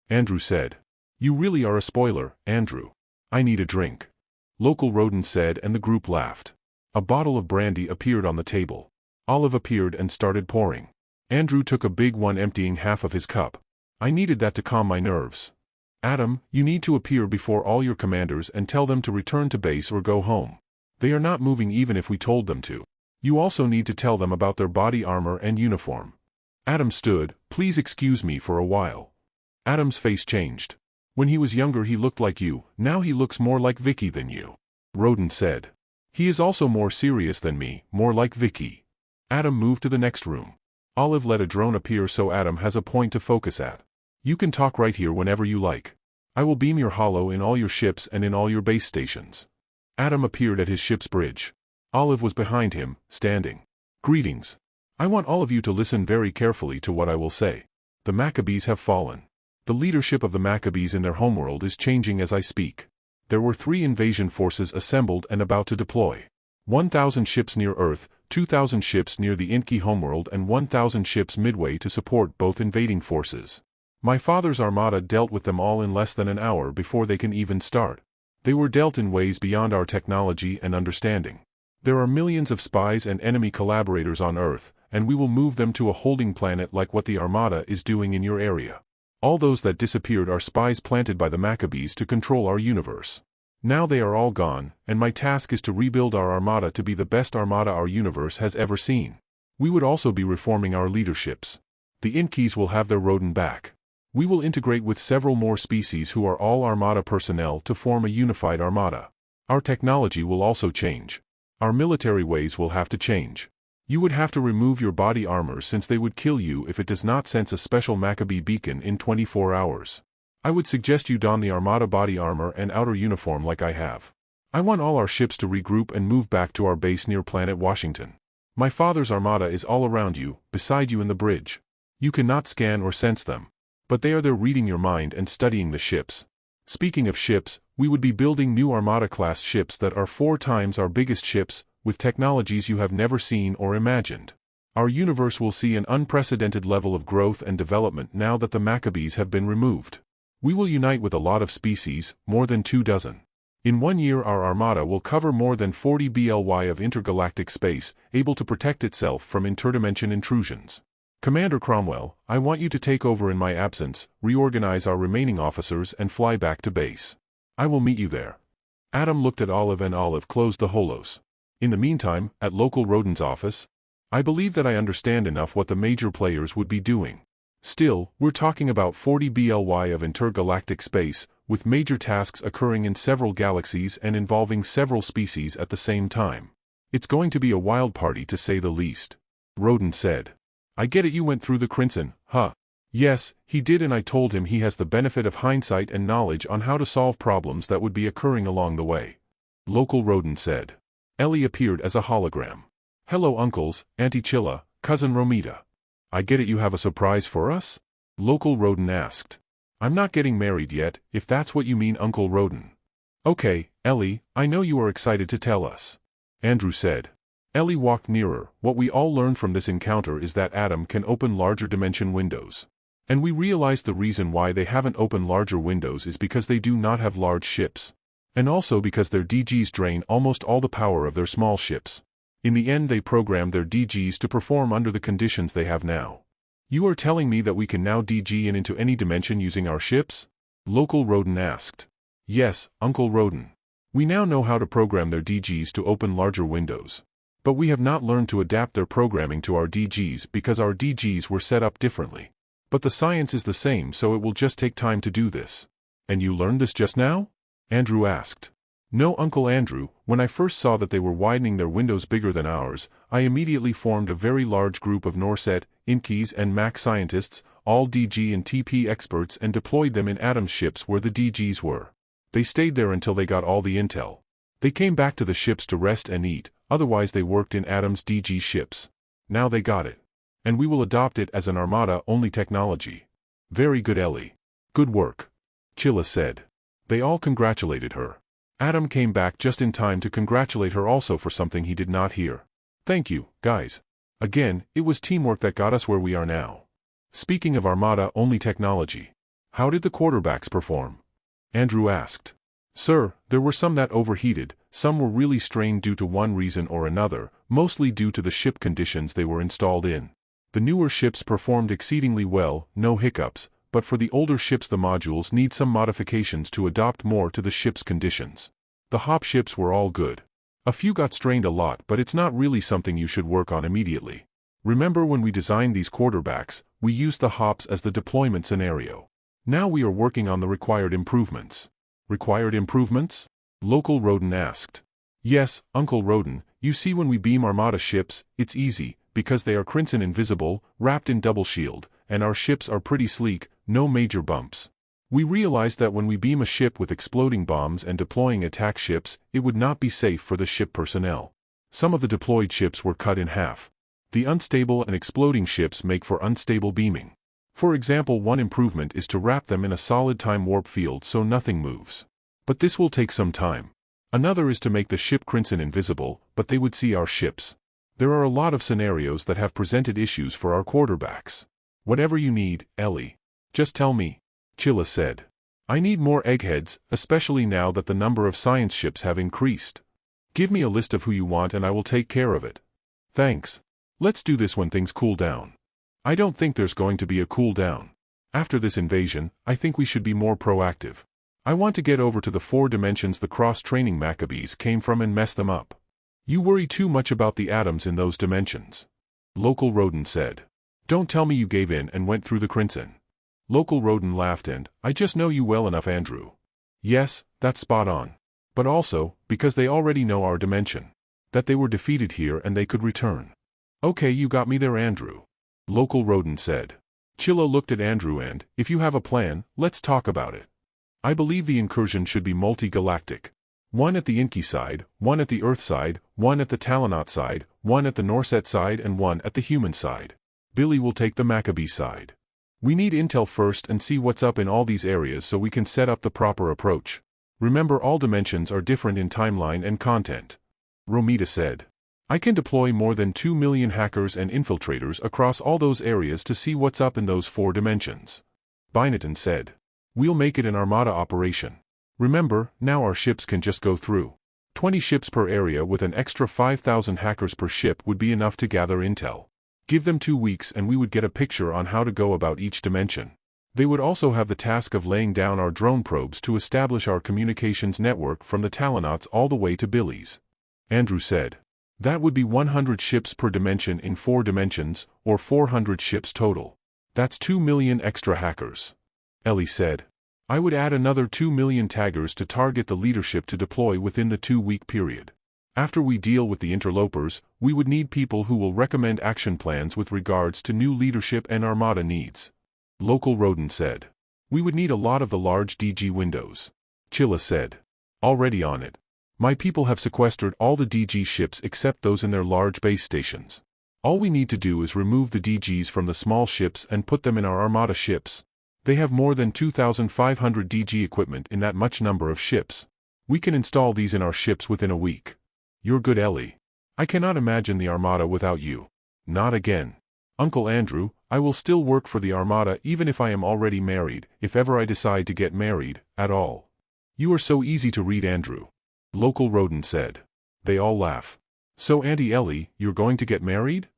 Andrew said. You really are a spoiler, Andrew. I need a drink. Local Rodent said, and the group laughed. A bottle of brandy appeared on the table. Olive appeared and started pouring. Andrew took a big one, emptying half of his cup. I needed that to calm my nerves. Adam, you need to appear before all your commanders and tell them to return to base or go home. They are not moving even if we told them to. You also need to tell them about their body armor and uniform. Adam stood. Please excuse me for a while. Adam's face changed. When he was younger he looked like you, now he looks more like Vicky than you. Rodent said. He is also more serious than me, more like Vicky. Adam moved to the next room. Olive let a drone appear so Adam has a point to focus at. You can talk right here whenever you like. I will beam your holo in all your ships and in all your base stations. Adam appeared at his ship's bridge. Olive was behind him, standing. Greetings. I want all of you to listen very carefully to what I will say. The Maccabees have fallen. The leadership of the Maccabees in their homeworld is changing as I speak. There were 3 invasion forces assembled and about to deploy. 1,000 ships near Earth, 2,000 ships near the Inky homeworld and 1,000 ships midway to support both invading forces. My father's armada dealt with them all in less than an hour before they can even start. They were dealt in ways beyond our technology and understanding. There are millions of spies and enemy collaborators on Earth, and we will move them to a holding planet like what the Armada is doing in your area. All those that disappeared are spies planted by the Maccabees to control our universe. Now they are all gone, and my task is to rebuild our Armada to be the best Armada our universe has ever seen. We would also be reforming our leaderships. The Inkeys will have their Rodent back. We will integrate with several more species who are all Armada personnel to form a unified Armada. Our technology will also change. Our military ways will have to change. You would have to remove your body armor since they would kill you if it does not sense a special Maccabee beacon in 24 hours. I would suggest you don the Armada body armor and outer uniform like I have. I want all our ships to regroup and move back to our base near Planet Washington. My father's Armada is all around you, beside you in the bridge. You cannot scan or sense them. But they are there reading your mind and studying the ships. Speaking of ships, we would be building new Armada-class ships that are 4 times our biggest ships, with technologies you have never seen or imagined. Our universe will see an unprecedented level of growth and development now that the Maccabees have been removed. We will unite with a lot of species, more than 24. In 1 year our Armada will cover more than 40 BLY of intergalactic space, able to protect itself from interdimension intrusions. Commander Cromwell, I want you to take over in my absence, reorganize our remaining officers and fly back to base. I will meet you there. Adam looked at Olive and Olive closed the holos. In the meantime, at local Rodent's office, I believe that I understand enough what the major players would be doing. Still, we're talking about 40 BLY of intergalactic space, with major tasks occurring in several galaxies and involving several species at the same time. It's going to be a wild party to say the least. Rodent said. I get it, you went through the Crimson, huh? Yes, he did, and I told him he has the benefit of hindsight and knowledge on how to solve problems that would be occurring along the way. Local Rodent said. Ellie appeared as a hologram. Hello uncles, Auntie Chilla, Cousin Romita. I get it, you have a surprise for us? Local Rodent asked. I'm not getting married yet, if that's what you mean, Uncle Rodent. Okay, Ellie, I know you are excited to tell us. Andrew said. Ellie walked nearer. What we all learned from this encounter is that Adam can open larger dimension windows. And we realized the reason why they haven't opened larger windows is because they do not have large ships. And also because their DGs drain almost all the power of their small ships. In the end they programmed their DGs to perform under the conditions they have now. You are telling me that we can now DG in into any dimension using our ships? Local Rodent asked. Yes, Uncle Rodent. We now know how to program their DGs to open larger windows. But we have not learned to adapt their programming to our DGs because our DGs were set up differently. But the science is the same, so it will just take time to do this. And you learned this just now? Andrew asked. No, Uncle Andrew, when I first saw that they were widening their windows bigger than ours, I immediately formed a very large group of Norset, Inkeys and Mac scientists, all DG and TP experts and deployed them in Adam's ships where the DGs were. They stayed there until they got all the intel. They came back to the ships to rest and eat, otherwise they worked in Adam's DG ships. Now they got it. And we will adopt it as an Armada-only technology. Very good, Ellie. Good work. Chilla said. They all congratulated her. Adam came back just in time to congratulate her also for something he did not hear. Thank you, guys. Again, it was teamwork that got us where we are now. Speaking of Armada-only technology, how did the quarterbacks perform? Andrew asked. Sir, there were some that overheated, some were really strained due to one reason or another, mostly due to the ship conditions they were installed in. The newer ships performed exceedingly well, no hiccups, but for the older ships the modules need some modifications to adapt more to the ship's conditions. The hop ships were all good. A few got strained a lot, but it's not really something you should work on immediately. Remember when we designed these quarterbacks, we used the hops as the deployment scenario. Now we are working on the required improvements. Required improvements? Local Rodin asked. Yes, Uncle Rodin, you see when we beam Armada ships, it's easy, because they are crimson invisible, wrapped in double shield, and our ships are pretty sleek, no major bumps. We realized that when we beam a ship with exploding bombs and deploying attack ships, it would not be safe for the ship personnel. Some of the deployed ships were cut in half. The unstable and exploding ships make for unstable beaming. For example, one improvement is to wrap them in a solid time warp field so nothing moves. But this will take some time. Another is to make the ship crimson invisible, but they would see our ships. There are a lot of scenarios that have presented issues for our quarterbacks. Whatever you need, Ellie. Just tell me. Chilla said. I need more eggheads, especially now that the number of science ships have increased. Give me a list of who you want and I will take care of it. Thanks. Let's do this when things cool down. I don't think there's going to be a cool down. After this invasion, I think we should be more proactive. I want to get over to the 4 dimensions the cross-training Maccabees came from and mess them up. You worry too much about the atoms in those dimensions. Local Rodin said. Don't tell me you gave in and went through the crimson. Local Rodin laughed and, I just know you well enough, Andrew. Yes, that's spot on. But also, because they already know our dimension. That they were defeated here and they could return. Okay, you got me there, Andrew. Local Rodin said. Chilla looked at Andrew and, if you have a plan, let's talk about it. I believe the incursion should be multi-galactic. One at the Inky side, one at the Earth side, one at the Talonot side, one at the Norset side and one at the human side. Billy will take the Maccabee side. We need intel first and see what's up in all these areas so we can set up the proper approach. Remember, all dimensions are different in timeline and content. Romita said. I can deploy more than 2 million hackers and infiltrators across all those areas to see what's up in those 4 dimensions. Binatan said. We'll make it an Armada operation. Remember, now our ships can just go through. 20 ships per area with an extra 5,000 hackers per ship would be enough to gather intel. Give them 2 weeks and we would get a picture on how to go about each dimension. They would also have the task of laying down our drone probes to establish our communications network from the Talonauts all the way to Billy's. Andrew said. That would be 100 ships per dimension in 4 dimensions, or 400 ships total. That's 2 million extra hackers. Ellie said. I would add another 2 million taggers to target the leadership to deploy within the 2-week period. After we deal with the interlopers, we would need people who will recommend action plans with regards to new leadership and Armada needs. Local Rodin said. We would need a lot of the large DG windows. Chilla said. Already on it. My people have sequestered all the DG ships except those in their large base stations. All we need to do is remove the DGs from the small ships and put them in our Armada ships. They have more than 2,500 DG equipment in that much number of ships. We can install these in our ships within a week. You're good, Ellie. I cannot imagine the Armada without you. Not again. Uncle Andrew, I will still work for the Armada even if I am already married, if ever I decide to get married, at all. You are so easy to read, Andrew. Local Rodin said. They all laugh. So Auntie Ellie, you're going to get married?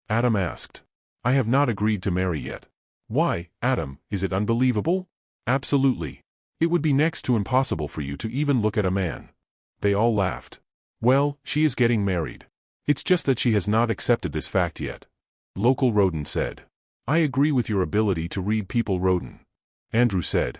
Adam asked. I have not agreed to marry yet. Why, Adam, is it unbelievable? Absolutely. It would be next to impossible for you to even look at a man. They all laughed. Well, she is getting married. It's just that she has not accepted this fact yet. Local Rodin said. I agree with your ability to read people, Rodin. Andrew said.